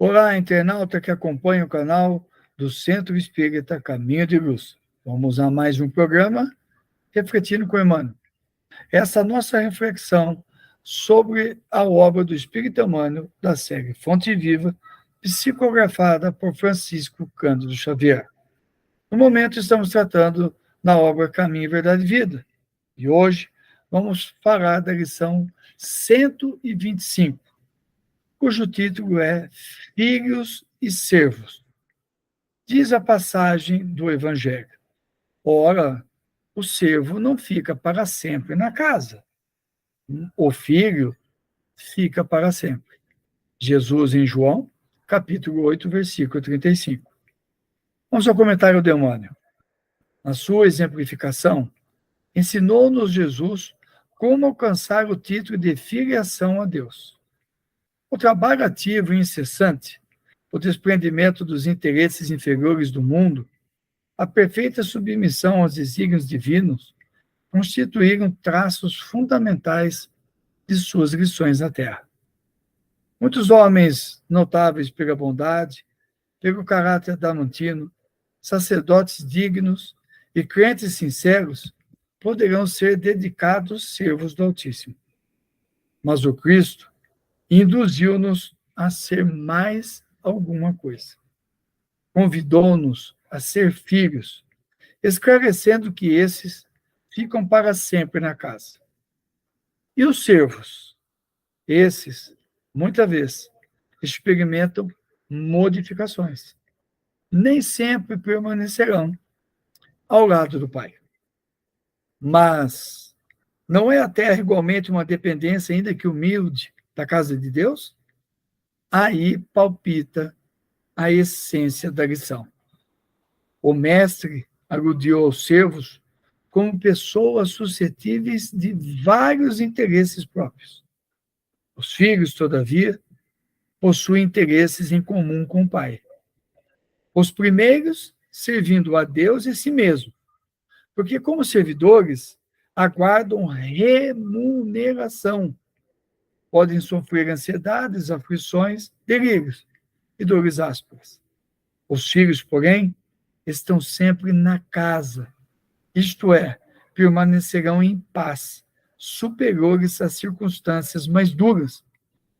Olá, internauta que acompanha o canal do Centro Espírita Caminho de Luz. Vamos a mais um programa, Refletindo com Emmanuel. Essa nossa reflexão sobre a obra do Espírito Emmanuel, da série Fonte Viva, psicografada por Francisco Cândido Xavier. No momento, estamos tratando na obra Caminho, Verdade e Vida. E hoje vamos falar da lição 125, cujo título é Filhos e Servos. Diz a passagem do Evangelho: ora, o servo não fica para sempre na casa, o filho fica para sempre. Jesus em João, capítulo 8, versículo 35. Vamos ao comentário do Emmanuel. Na sua exemplificação, ensinou-nos Jesus como alcançar o título de filiação a Deus. O trabalho ativo e incessante, o desprendimento dos interesses inferiores do mundo, a perfeita submissão aos desígnios divinos, constituíram traços fundamentais de suas lições na Terra. Muitos homens notáveis pela bondade, pelo caráter damantino, sacerdotes dignos e crentes sinceros poderão ser dedicados servos do Altíssimo. Mas o Cristo induziu-nos a ser mais alguma coisa. Convidou-nos a ser filhos, esclarecendo que esses ficam para sempre na casa. E os servos? Esses, muitas vezes, experimentam modificações. Nem sempre permanecerão ao lado do Pai. Mas não é a terra igualmente uma dependência, ainda que humilde, da casa de Deus? Aí palpita a essência da lição. O mestre aludiu aos servos como pessoas suscetíveis de vários interesses próprios. Os filhos, todavia, possuem interesses em comum com o pai. Os primeiros servindo a Deus e a si mesmo, porque como servidores aguardam remuneração. Podem sofrer ansiedades, aflições, delírios e dores ásperas. Os filhos, porém, estão sempre na casa, isto é, permanecerão em paz, superiores às circunstâncias mais duras,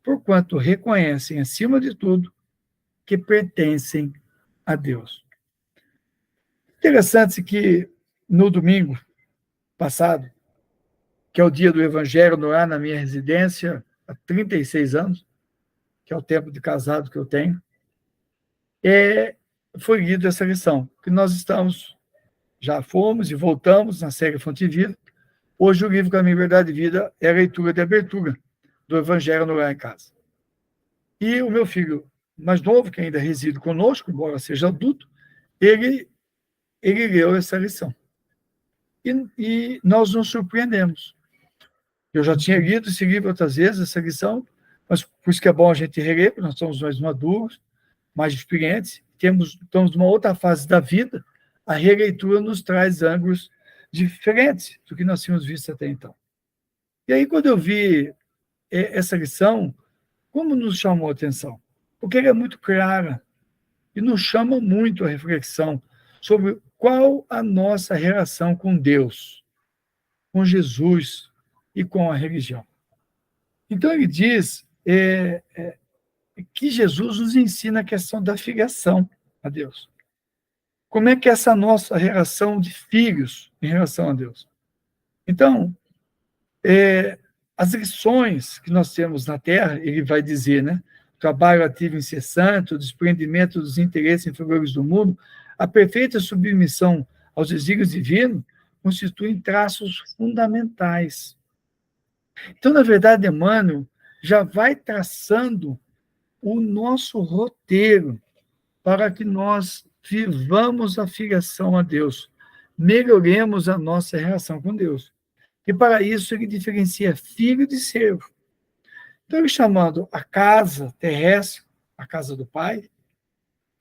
porquanto reconhecem, acima de tudo, que pertencem a Deus. Interessante que no domingo passado, que é o dia do Evangelho, no ar na minha residência, há 36 anos, que é o tempo de casado que eu tenho, foi lida essa lição, que nós já fomos e voltamos na série Fonte Viva. Hoje o livro Caminho, Verdade e Vida é a leitura de abertura do Evangelho no Lar em Casa. E o meu filho mais novo, que ainda reside conosco, embora seja adulto, ele leu essa lição. E nós nos surpreendemos. Eu já tinha lido esse livro outras vezes, essa lição, mas por isso que é bom a gente reler, porque nós somos mais maduros, mais experientes, estamos numa outra fase da vida, a releitura nos traz ângulos diferentes do que nós tínhamos visto até então. E aí, quando eu vi essa lição, como nos chamou a atenção? Porque ela é muito clara e nos chama muito a reflexão sobre qual a nossa relação com Deus, com Jesus e com a religião. Então, ele diz que Jesus nos ensina a questão da filiação a Deus. Como é que é essa nossa relação de filhos em relação a Deus? Então, as lições que nós temos na Terra, ele vai dizer, né? O trabalho ativo incessante, o desprendimento dos interesses inferiores do mundo, a perfeita submissão aos desígnios divinos, constituem traços fundamentais. Então, na verdade, Emmanuel já vai traçando o nosso roteiro para que nós vivamos a filiação a Deus, melhoremos a nossa relação com Deus. E para isso ele diferencia filho de servo. Então, ele chamando a casa terrestre, a casa do Pai,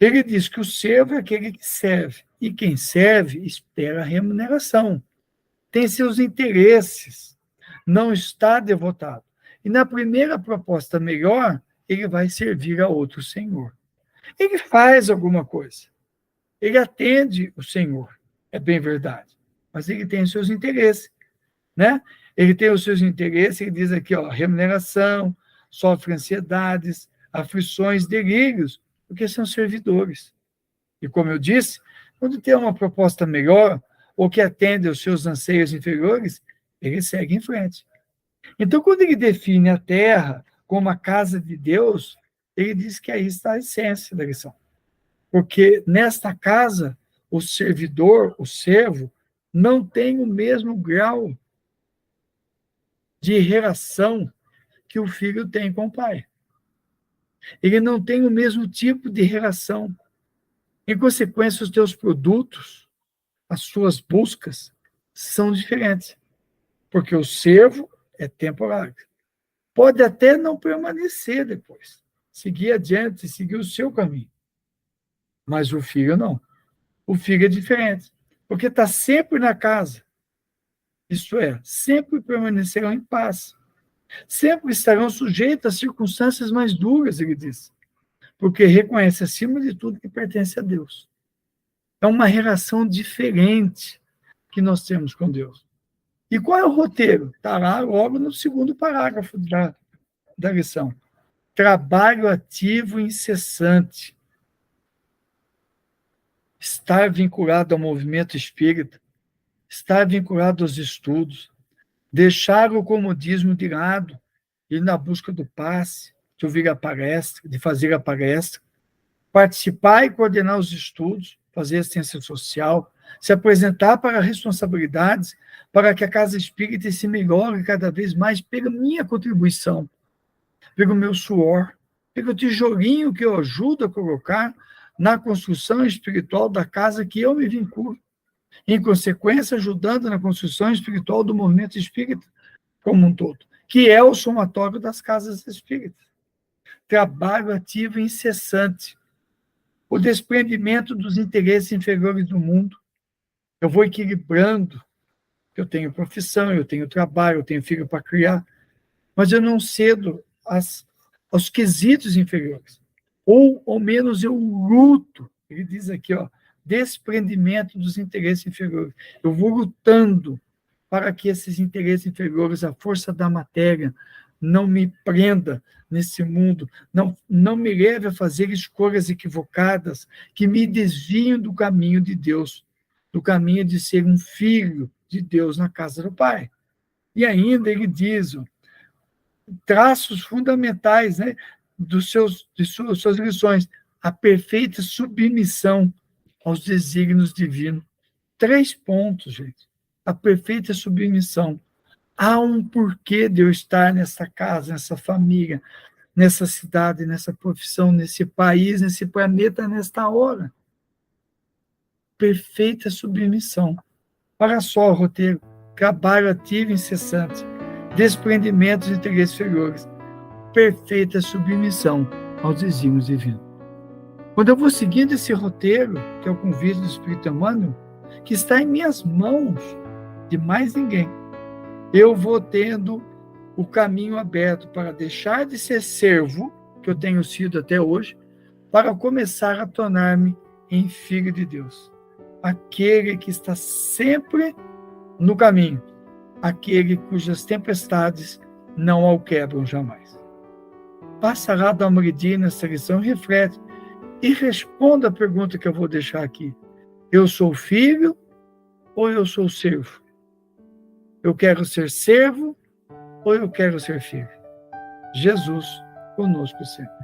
ele diz que o servo é aquele que serve, e quem serve espera a remuneração, tem seus interesses, não está devotado. E na primeira proposta melhor, ele vai servir a outro senhor. Ele faz alguma coisa. Ele atende o Senhor, é bem verdade. Mas ele tem os seus interesses, né? Ele tem os seus interesses, ele diz aqui, ó, remuneração, sofre ansiedades, aflições, delírios, porque são servidores. E como eu disse, quando tem uma proposta melhor, ou que atende aos seus anseios inferiores, ele segue em frente. Então, quando ele define a terra como a casa de Deus, ele diz que aí está a essência da lição. Porque nesta casa, o servidor, o servo, não tem o mesmo grau de relação que o filho tem com o pai. Ele não tem o mesmo tipo de relação. Em consequência, os teus produtos, as suas buscas, são diferentes. Porque o servo é temporário. Pode até não permanecer depois. Seguir adiante, seguir o seu caminho. Mas o filho não. O filho é diferente. Porque está sempre na casa. Isto é, sempre permanecerão em paz. Sempre estarão sujeitos a circunstâncias mais duras, ele diz. Porque reconhece, acima de tudo, que pertence a Deus. É uma relação diferente que nós temos com Deus. E qual é o roteiro? Está lá logo no segundo parágrafo da lição. Trabalho ativo e incessante. Estar vinculado ao movimento espírita, estar vinculado aos estudos, deixar o comodismo de lado, ir na busca do passe, de ouvir a palestra, de fazer a palestra, participar e coordenar os estudos, fazer assistência social, se apresentar para responsabilidades, para que a casa espírita se melhore cada vez mais pela minha contribuição, pelo meu suor, pelo tijolinho que eu ajudo a colocar na construção espiritual da casa que eu me vinculo. Em consequência, ajudando na construção espiritual do movimento espírita como um todo, que é o somatório das casas espíritas. Trabalho ativo e incessante. O desprendimento dos interesses inferiores do mundo. Eu vou equilibrando. Eu tenho profissão, eu tenho trabalho, eu tenho filho para criar, mas eu não cedo aos quesitos inferiores. Ou, ao menos, eu luto. Ele diz aqui, ó, desprendimento dos interesses inferiores. Eu vou lutando para que esses interesses inferiores, a força da matéria, não me prenda nesse mundo, não me leve a fazer escolhas equivocadas que me desviem do caminho de Deus, do caminho de ser um filho de Deus na casa do Pai. E ainda ele diz, ó, traços fundamentais, né, de suas lições, a perfeita submissão aos desígnios divinos. 3 pontos, gente. A perfeita submissão. Há um porquê de eu estar nessa casa, nessa família, nessa cidade, nessa profissão, nesse país, nesse planeta, nesta hora. Perfeita submissão. Olha só o roteiro. Trabalho ativo e incessante. Desprendimento dos interesses inferiores. Perfeita submissão aos desígnios divinos. Quando eu vou seguindo esse roteiro, que é o convite do Espírito Emmanuel, que está em minhas mãos, de mais ninguém, eu vou tendo o caminho aberto para deixar de ser servo, que eu tenho sido até hoje, para começar a tornar-me em filho de Deus. Aquele que está sempre no caminho, aquele cujas tempestades não o quebram jamais. Passa lá, dá uma olhadinha nessa lição, reflete e responda a pergunta que eu vou deixar aqui. Eu sou filho ou eu sou servo? Eu quero ser servo ou eu quero ser filho? Jesus conosco sempre.